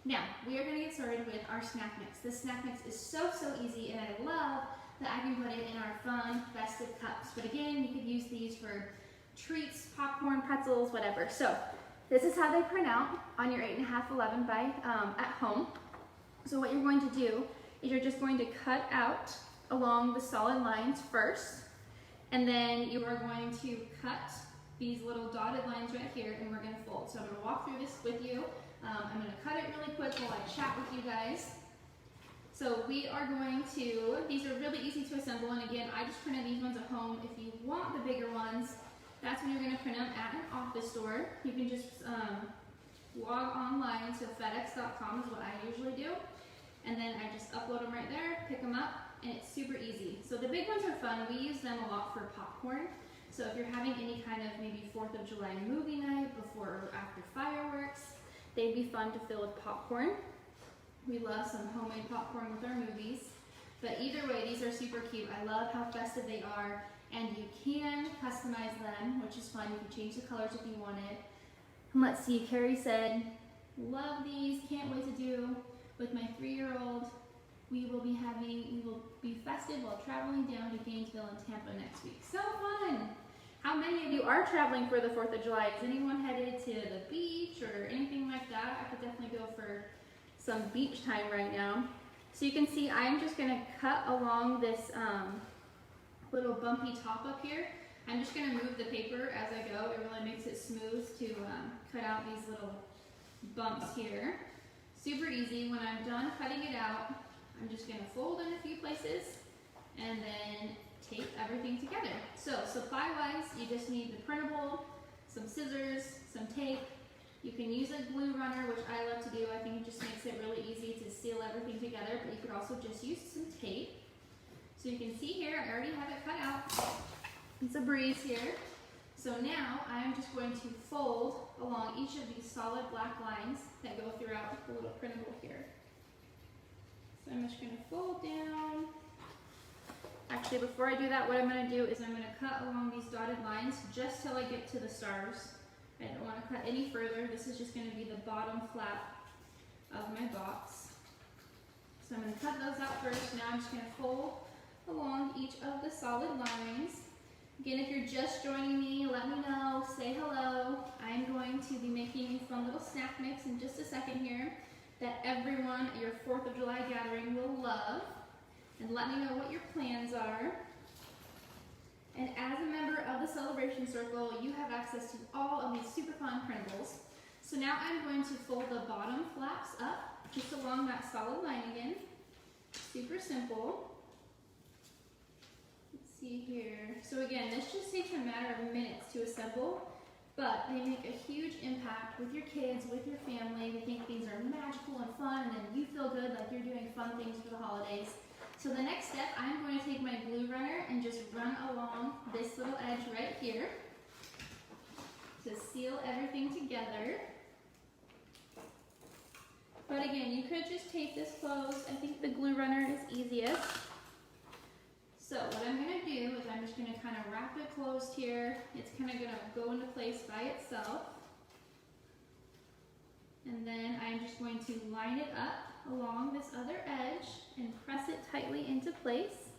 Now, we are going to get started with our snack mix. This snack mix is so easy, and I love that I can put it in our fun, festive cups. But again, you could use these for treats, popcorn, pretzels, whatever. So this is how they print out on your 8.5, 11 by at home. So what you're going to do is you're just going to cut out along the solid lines first, and then you are going to cut these little dotted lines right here, and we're going to fold. So I'm going to walk through this with you. I'm going to cut it really quick while I chat with you guys. So we are going to, these are really easy to assemble, and again, I just printed these ones at home. If you want the bigger ones, that's when you're going to print them at an office store. You can just log online to fedex.com is what I usually do. And then I just upload them right there, pick them up, and it's super easy. So the big ones are fun. We use them a lot for popcorn. So if you're having any kind of maybe 4th of July movie night before or after fireworks, they'd be fun to fill with popcorn. We love some homemade popcorn with our movies. But either way, these are super cute. I love how festive they are, and you can customize them, which is fun. You can change the colors if you wanted. And let's see, Carrie said, love these, can't wait to do with my 3-year-old. We will be festive while traveling down to Gainesville and Tampa next week. So fun! How many of you are traveling for the 4th of July? Is anyone headed to the beach or anything like that? I could definitely go for some beach time right now. So you can see I'm just gonna cut along this little bumpy top up here. I'm just gonna move the paper as I go. It really makes it smooth to cut out these little bumps here. Super easy. When I'm done cutting it out, I'm just gonna fold in a few places and then tape everything together. So supply-wise, you just need the printable, some scissors, some tape. You can use a glue runner, which I love to do. I think it just makes it really easy to seal everything together, but you could also just use some tape. So you can see here, I already have it cut out. It's a breeze here. So now I'm just going to fold along each of these solid black lines that go throughout the little printable here. So I'm just going to fold down. Actually, before I do that, what I'm going to do is I'm going to cut along these dotted lines just till I get to the stars. I don't want to cut any further. This is just going to be the bottom flap of my box. So I'm going to cut those out first. Now I'm just going to fold along each of the solid lines. Again, if you're just joining me, let me know, say hello. I'm going to be making a fun little snack mix in just a second here that everyone at your 4th of July gathering will love. And let me know what your plans are. And as a member of the Celebration Circle, you have access to all of these super fun printables. So now I'm going to fold the bottom flaps up just along that solid line again. Super simple. Let's see here. So again, this just takes a matter of minutes to assemble, but they make a huge impact with your kids, with your family. They think things are magical and fun, and then you feel good like you're doing fun things for the holidays. So the next step, I'm going to take my glue runner and just run along this little edge right here to seal everything together. But again, you could just tape this closed. I think the glue runner is easiest. So what I'm going to do is I'm just going to kind of wrap it closed here. It's kind of going to go into place by itself. And then I'm just going to line it up along this other edge and press it tightly into place.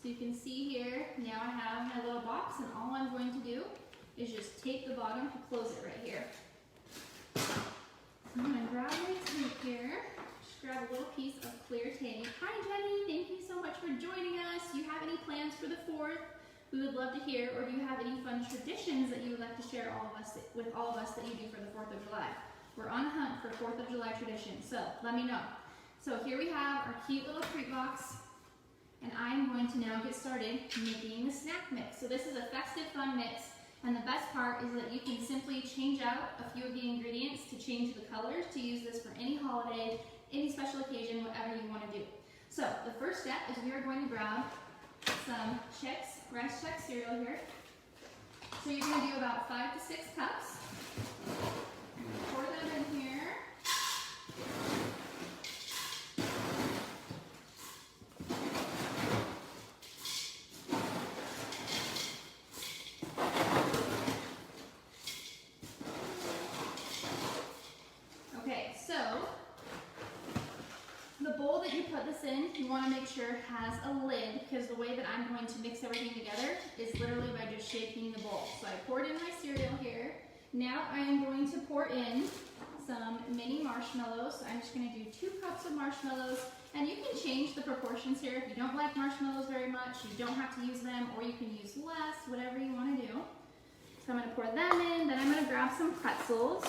So you can see here, now I have my little box, and all I'm going to do is just tape the bottom to close it right here. So I'm going to grab my tape here, just grab a little piece of clear tape. Hi Jenny, thank you so much for joining us. Do you have any plans for the 4th? We would love to hear, or do you have any fun traditions that you would like to share with all of us that you do for the 4th of July? We're on a hunt for 4th of July traditions, so let me know. So here we have our cute little treat box, and I'm going to now get started making the snack mix. So this is a festive fun mix, and the best part is that you can simply change out a few of the ingredients to change the colors to use this for any holiday, any special occasion, whatever you want to do. So the first step is we are going to grab some Chex, Rice Chex cereal here. So you're going to do about 5 to 6 cups. Pour them in here. put this in, you want to make sure it has a lid, because the way that I'm going to mix everything together is literally by just shaking the bowl. So I poured in my cereal here. Now I am going to pour in some mini marshmallows. So I'm just going to do 2 cups of marshmallows, and you can change the proportions here. If you don't like marshmallows very much, you don't have to use them, or you can use less, whatever you want to do. So I'm going to pour them in, then I'm going to grab some pretzels.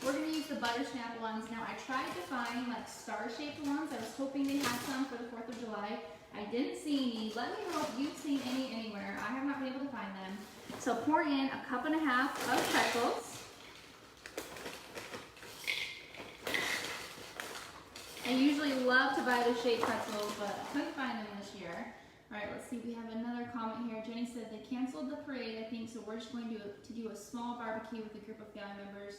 We're going to use the butter snap ones. Now I tried to find like star-shaped ones. I was hoping they had some for the 4th of July. I didn't see any. Let me know if you've seen any anywhere. I have not been able to find them. So pour in 1.5 cups of pretzels. I usually love to buy the shaped pretzels, but I couldn't find them this year. All right, let's see. We have another comment here. Jenny said they canceled the parade, I think, so we're just going to do a small barbecue with a group of family members.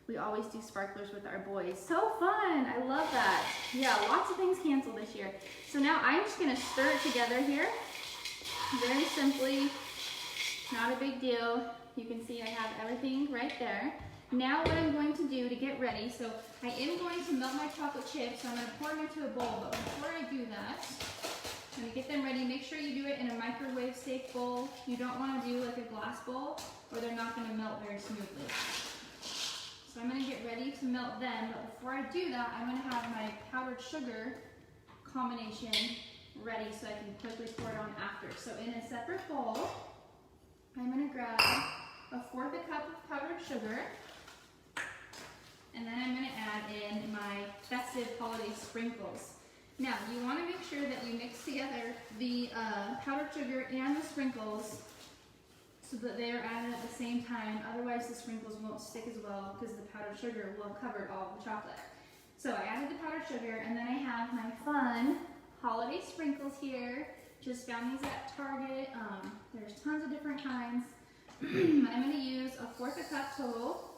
We always do sparklers with our boys. So fun! I love that. Yeah, lots of things canceled this year. So now I'm just going to stir it together here. Very simply. Not a big deal. You can see I have everything right there. Now what I'm going to do to get ready, so I am going to melt my chocolate chips, so I'm going to pour them into a bowl, but before I do that, I'm going to get them ready. Make sure you do it in a microwave safe bowl. You don't want to do like a glass bowl, or they're not going to melt very smoothly. So I'm going to get ready to melt them, but before I do that, I'm going to have my powdered sugar combination ready so I can quickly pour it on after. So in a separate bowl, I'm going to grab 1/4 cup of powdered sugar, and then I'm going to add in my festive holiday sprinkles. Now, you want to make sure that you mix together the powdered sugar and the sprinkles so that they are added at the same time. Otherwise, the sprinkles won't stick as well because the powdered sugar will have covered all the chocolate. So I added the powdered sugar, and then I have my fun holiday sprinkles here. Just found these at Target. There's tons of different kinds. I'm going to use 1/4 cup total.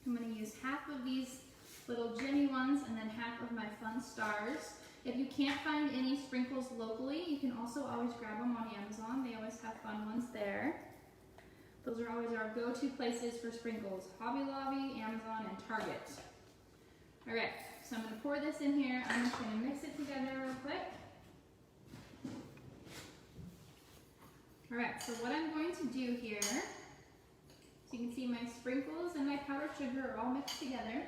I'm going to use half of these little Jenny ones and then half of my fun stars. If you can't find any sprinkles locally, you can also always grab them on Amazon. They always have fun ones there. Those are always our go-to places for sprinkles: Hobby Lobby, Amazon, and Target. All right, so I'm going to pour this in here. I'm just going to mix it together real quick. All right, so what I'm going to do here, so you can see my sprinkles and my powdered sugar are all mixed together.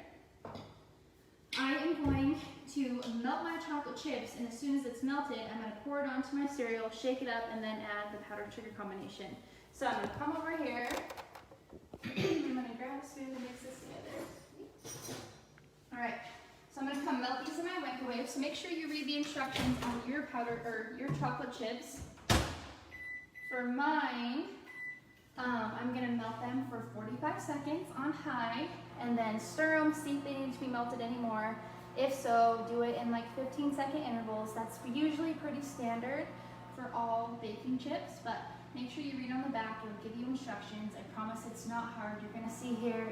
I am going to melt my chocolate chips, and as soon as it's melted, I'm going to pour it onto my cereal, shake it up, and then add the powdered sugar combination. So I'm going to come over here. I'm going to grab a spoon to mix this together. All right, so I'm going to come melt these in my microwave. So make sure you read the instructions on your powder or your chocolate chips. For mine, I'm going to melt them for 45 seconds on high, and then stir them, see if they need to be melted anymore. If so, do it in like 15-second intervals. That's usually pretty standard for all baking chips, but make sure you read on the back. It'll give you instructions. I promise it's not hard. You're going to see here,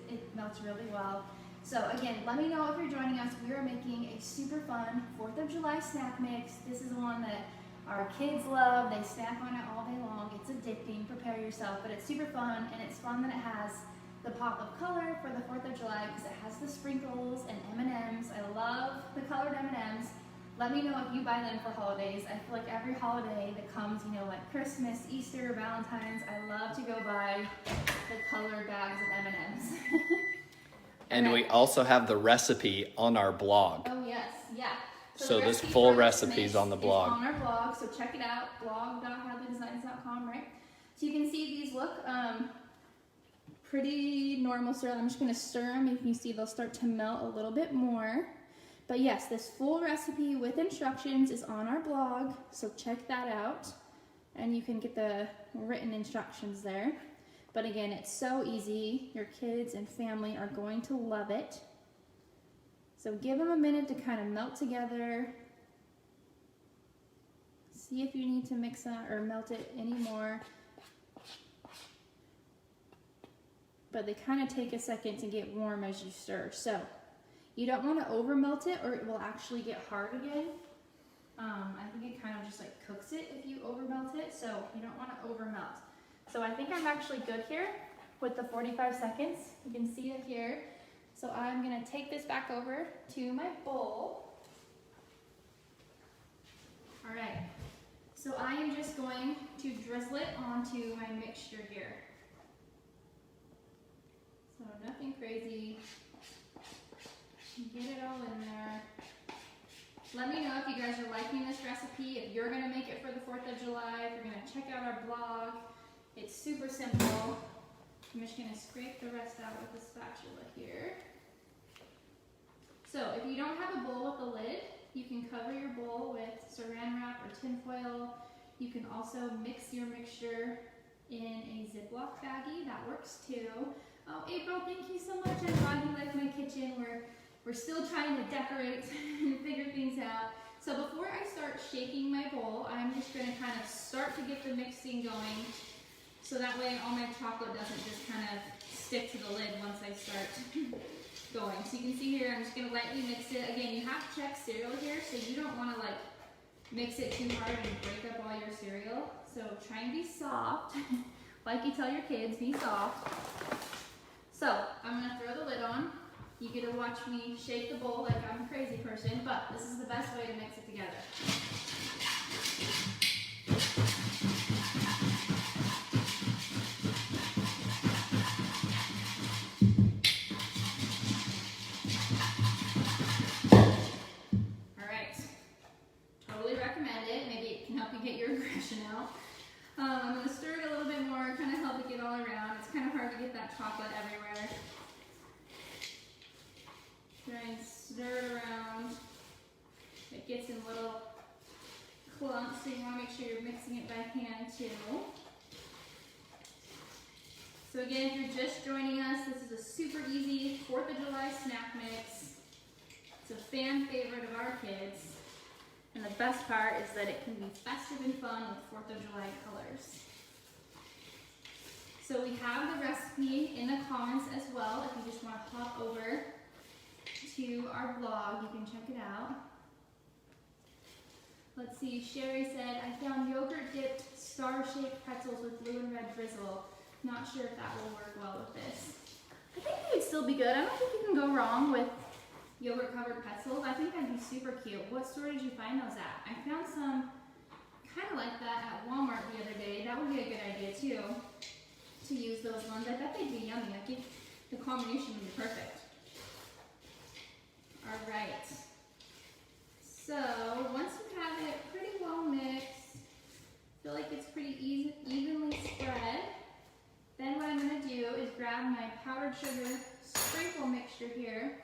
it melts really well. So again, let me know if you're joining us. We are making a super fun 4th of July snack mix. This is one that our kids love. They snack on it all day long. It's addicting. Prepare yourself, but it's super fun, and it's fun that it has the pop of color for the 4th of July because it has the sprinkles and M&Ms. I love the colored M&Ms. Let me know if you buy them for holidays. I feel like every holiday that comes, you know, like Christmas, Easter, Valentine's, I love to go buy the colored bags of M&Ms. And we also have the recipe on our blog. Oh yes, yeah. So this full recipe is on the blog. On our blog, so check it out, blog.hadleydesigns.com, right? So you can see these look pretty normal syrup. I'm just going to stir them. You can see they'll start to melt a little bit more. But yes, this full recipe with instructions is on our blog, so check that out. And you can get the written instructions there. But again, it's so easy. Your kids and family are going to love it. So give them a minute to kind of melt together. See if you need to mix it or melt it anymore. But they kind of take a second to get warm as you stir. So you don't want to over melt it or it will actually get hard again. I think it kind of just like cooks it if you over melt it. So you don't want to over melt. So I think I'm actually good here with the 45 seconds. You can see it here. So I'm going to take this back over to my bowl. All right, so I am just going to drizzle it onto my mixture here. So nothing crazy. Get it all in there. Let me know if you guys are liking this recipe, if you're gonna make it for the 4th of July, if you're gonna check out our blog. It's super simple. I'm just gonna scrape the rest out with a spatula here. So if you don't have a bowl with a lid, you can cover your bowl with saran wrap or tin foil. You can also mix your mixture in a Ziploc baggie, that works too. Oh, April, thank you so much. I'm glad you like my kitchen. We're still trying to decorate and figure things out. So before I start shaking my bowl, I'm just gonna kind of start to get the mixing going, so that way all my chocolate doesn't just kind of stick to the lid once I start going. So you can see here, I'm just gonna lightly mix it. Again, you have to check cereal here, so you don't wanna like mix it too hard and break up all your cereal. So try and be soft, like you tell your kids, be soft. So I'm gonna throw the lid on. You get to watch me shake the bowl like I'm a crazy person, but this is the best way to mix it together. All right, totally recommend it. Maybe it can help you get your aggression out. I'm gonna stir it a little bit more, kind of help it get all around. It's kind of hard to get that chocolate everywhere. Try and stir it around. It gets in little clumps, so you want to make sure you're mixing it by hand too. So again, if you're just joining us, this is a super easy 4th of July snack mix. It's a fan favorite of our kids. And the best part is that it can be festive and fun with 4th of July colors. So we have the recipe in the comments as well. If you just want to hop over to our blog, you can check it out. Let's see, Sherry said, I found yogurt dipped star-shaped pretzels with blue and red drizzle. Not sure if that will work well with this. I think it would still be good. I don't think you can go wrong with yogurt covered pretzels. I think that'd be super cute. What store did you find those at? I found some kind of like that at Walmart the other day. That would be a good idea too, to use those ones. I bet they'd be yummy. I think the combination would be perfect. All right, so once you have it pretty well mixed, feel like it's pretty evenly spread, then what I'm gonna do is grab my powdered sugar sprinkle mixture here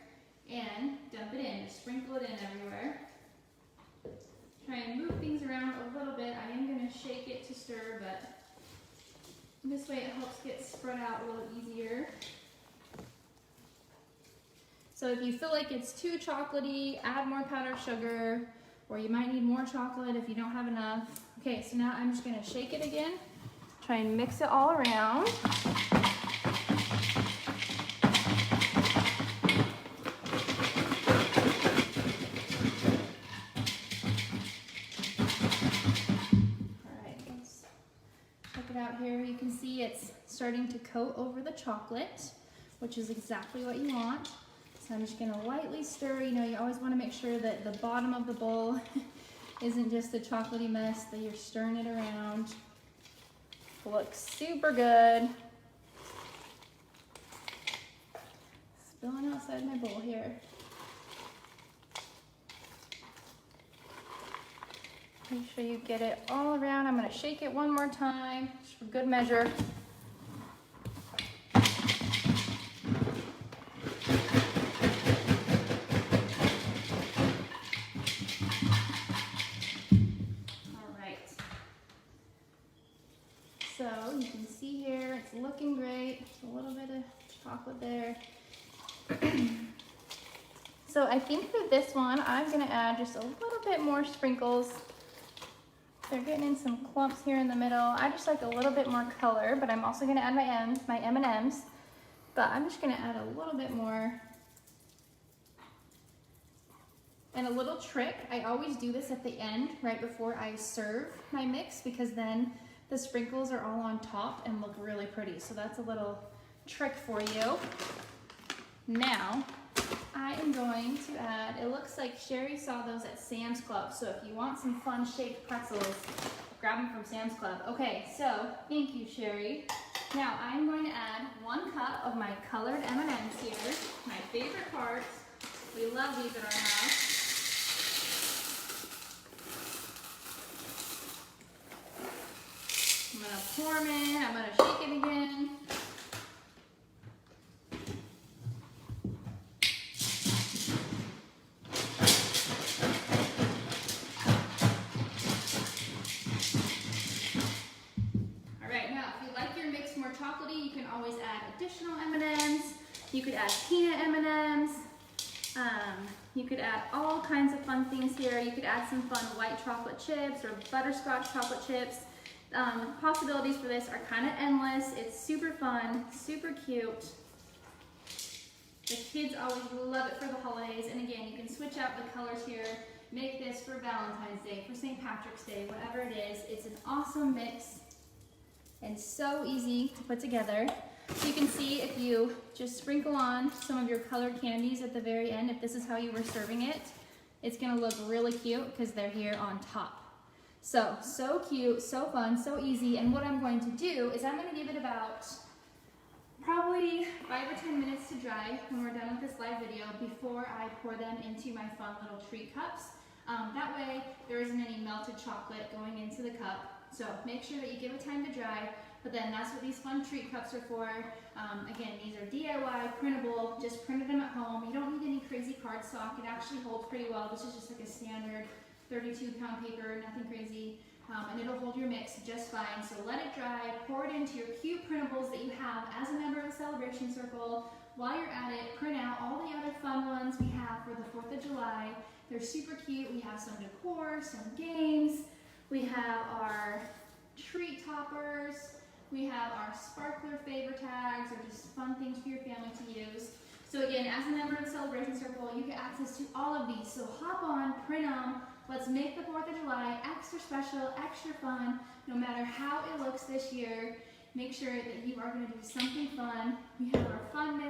and dump it in, just sprinkle it in everywhere. Try and move things around a little bit. I am gonna shake it to stir, but this way it helps get spread out a little easier. So if you feel like it's too chocolatey, add more powdered sugar, or you might need more chocolate if you don't have enough. Okay, so now I'm just gonna shake it again, try and mix it all around. All right, let's check it out here. You can see it's starting to coat over the chocolate, which is exactly what you want. So I'm just gonna lightly stir. You know, you always wanna make sure that the bottom of the bowl isn't just a chocolatey mess, that you're stirring it around. It looks super good. Spilling outside my bowl here. Make sure you get it all around. I'm gonna shake it one more time, just for good measure. So you can see here, it's looking great. There's a little bit of chocolate there. So I think for this one, I'm gonna add just a little bit more sprinkles. They're getting in some clumps here in the middle. I just like a little bit more color, but I'm also gonna add my M&Ms. But I'm just gonna add a little bit more. And a little trick, I always do this at the end, right before I serve my mix, because then the sprinkles are all on top and look really pretty. So that's a little trick for you. Now, I I am going to add, it looks like Sherry saw those at Sam's Club. So if you want some fun shaped pretzels, grab them from Sam's Club. Okay, so thank you, Sherry. Now I'm going to add 1 cup of my colored M&Ms here, my favorite parts. We love these at our house. I'm gonna pour them in, I'm gonna shake it again. Alright, now if you like your mix more chocolatey, you can always add additional M&Ms. You could add peanut M&Ms. You could add all kinds of fun things here. You could add some fun white chocolate chips or butterscotch chocolate chips. Possibilities for this are kind of endless. It's super fun, super cute. The kids always love it for the holidays. And again, you can switch out the colors here. Make this for Valentine's Day, for St. Patrick's Day, whatever it is. It's an awesome mix and so easy to put together. So you can see if you just sprinkle on some of your colored candies at the very end, if this is how you were serving it, it's gonna look really cute because they're here on top. So cute, so fun, so easy. And what I'm going to do is I'm gonna give it about probably 5 or 10 minutes to dry when we're done with this live video before I pour them into my fun little treat cups. That way there isn't any melted chocolate going into the cup. So make sure that you give it time to dry, but then that's what these fun treat cups are for. Again, these are DIY, printable, just printed them at home. You don't need any crazy cardstock. It actually holds pretty well. This is just like a standard 32-pound paper, nothing crazy. And it'll hold your mix just fine. So let it dry, pour it into your cute printables that you have as a member of the Celebration Circle. While you're at it, print out all the other fun ones we have for the 4th of July. They're super cute. We have some decor, some games. We have our treat toppers. We have our sparkler favor tags, or just fun things for your family to use. So again, as a member of the Celebration Circle, you get access to all of these. So hop on, print them. Let's make the 4th of July extra special, extra fun, no matter how it looks this year. Make sure that you are going to do something fun. We have our fun